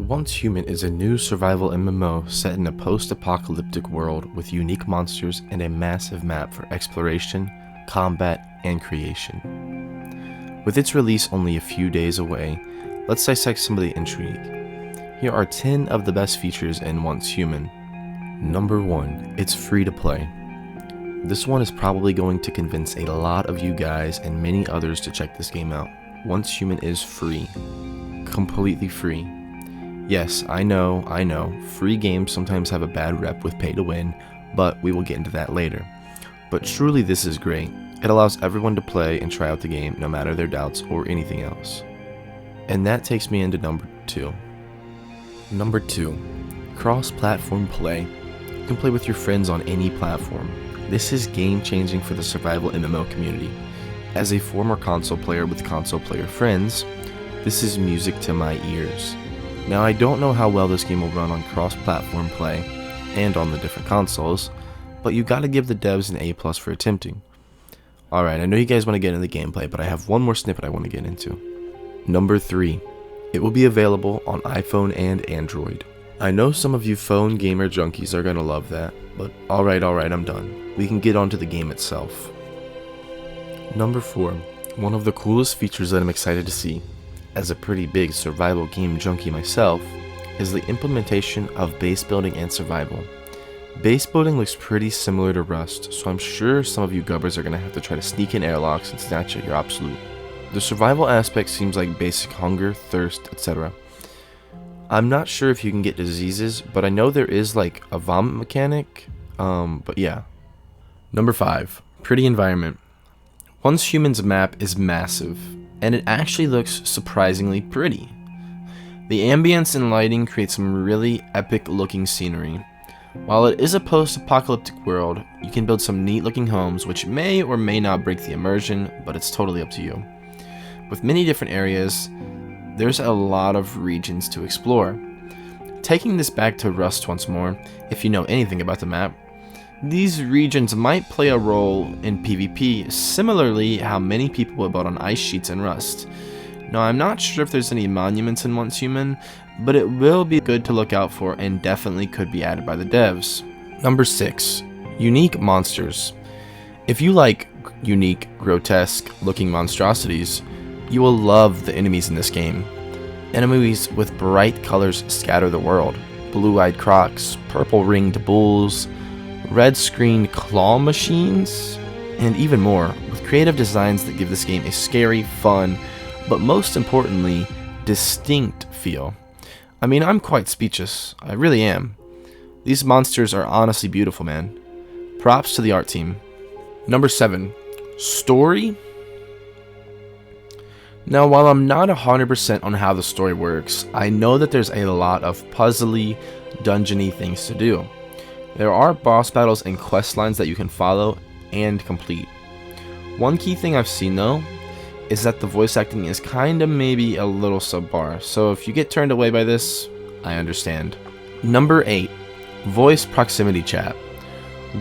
Once Human is a new survival MMO set in a post-apocalyptic world with unique monsters and a massive map for exploration, combat, and creation. With its release only a few days away, let's dissect some of the intrigue. Here are 10 of the best features in Once Human. Number 1. It's free to play. This one is probably going to convince a lot of you guys and many others to check this game out. Once Human is free. Completely free. Yes, I know, free games sometimes have a bad rep with pay to win, but we will get into that later. But truly this is great. It allows everyone to play and try out the game no matter their doubts or anything else. And that takes me into number 2. Number 2. Cross-platform play. You can play with your friends on any platform. This is game-changing for the survival MMO community. As a former console player with console player friends, this is music to my ears. Now I don't know how well this game will run on cross-platform play and on the different consoles, but you gotta give the devs an A+ for attempting. Alright, I know you guys want to get into the gameplay, but I have one more snippet I want to get into. Number 3. It will be available on iPhone and Android. I know some of you phone gamer junkies are gonna love that, but alright, I'm done. We can get onto the game itself. Number 4. One of the coolest features that I'm excited to see, as a pretty big survival game junkie myself, is the implementation of base building and survival. Base building looks pretty similar to Rust, so I'm sure some of you gubbers are going to have to try to sneak in airlocks and snatch at your absolute. The survival aspect seems like basic hunger, thirst, etc. I'm not sure if you can get diseases, but I know there is like a vomit mechanic, but yeah. Number 5. Pretty environment. Once Human's map is massive, and it actually looks surprisingly pretty. The ambience and lighting create some really epic looking scenery. While it is a post-apocalyptic world, you can build some neat looking homes which may or may not break the immersion, but it's totally up to you. With many different areas, there's a lot of regions to explore. Taking this back to Rust once more, if you know anything about the map, these regions might play a role in PvP, similarly how many people have built on ice sheets in Rust. Now I'm not sure if there's any monuments in Once Human, but it will be good to look out for and definitely could be added by the devs. Number 6. Unique monsters. If you like unique, grotesque looking monstrosities, you will love the enemies in this game. Enemies with bright colors scatter the world. Blue-eyed crocs, purple-ringed bulls, red-screened claw machines, and even more, with creative designs that give this game a scary, fun, but most importantly, distinct feel. I mean, I'm quite speechless. I really am. These monsters are honestly beautiful, man. Props to the art team. Number 7. Story. Now, while I'm not 100% on how the story works, I know that there's a lot of puzzly, dungeony things to do. There are boss battles and quest lines that you can follow and complete. One key thing I've seen though, is that the voice acting is kinda maybe a little subpar, so if you get turned away by this, I understand. Number 8. Voice proximity chat.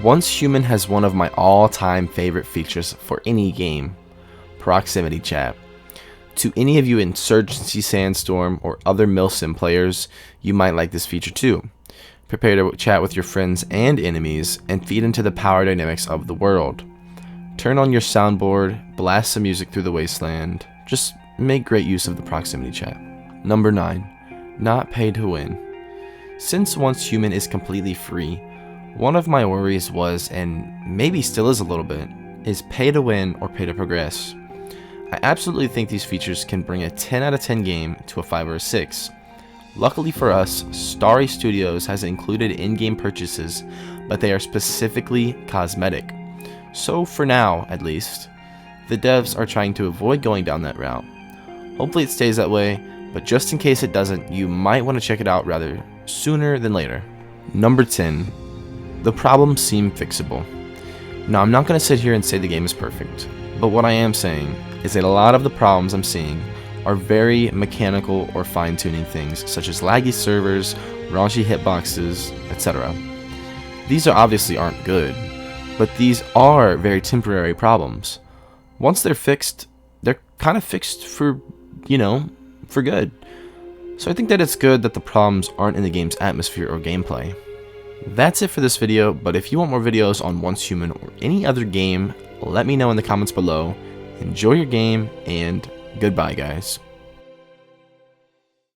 Once Human has one of my all-time favorite features for any game, proximity chat. To any of you Insurgency Sandstorm or other Milsim players, you might like this feature too. Prepare to chat with your friends and enemies, and feed into the power dynamics of the world. Turn on your soundboard, blast some music through the wasteland, just make great use of the proximity chat. Number 9. Not pay to win. Since Once Human is completely free, one of my worries was, and maybe still is a little bit, is pay to win or pay to progress. I absolutely think these features can bring a 10 out of 10 game to a 5 or a 6. Luckily for us, Starry Studios has included in-game purchases, but they are specifically cosmetic. So for now, at least, the devs are trying to avoid going down that route. Hopefully it stays that way, but just in case it doesn't, you might want to check it out rather sooner than later. Number 10. The problems seem fixable. Now I'm not going to sit here and say the game is perfect, but what I am saying is that a lot of the problems I'm seeing are very mechanical or fine-tuning things, such as laggy servers, raunchy hitboxes, etc. These obviously aren't good, but these are very temporary problems. Once they're fixed, they're kind of fixed for, for good. So I think that it's good that the problems aren't in the game's atmosphere or gameplay. That's it for this video, but if you want more videos on Once Human or any other game, let me know in the comments below. Enjoy your game, and goodbye guys.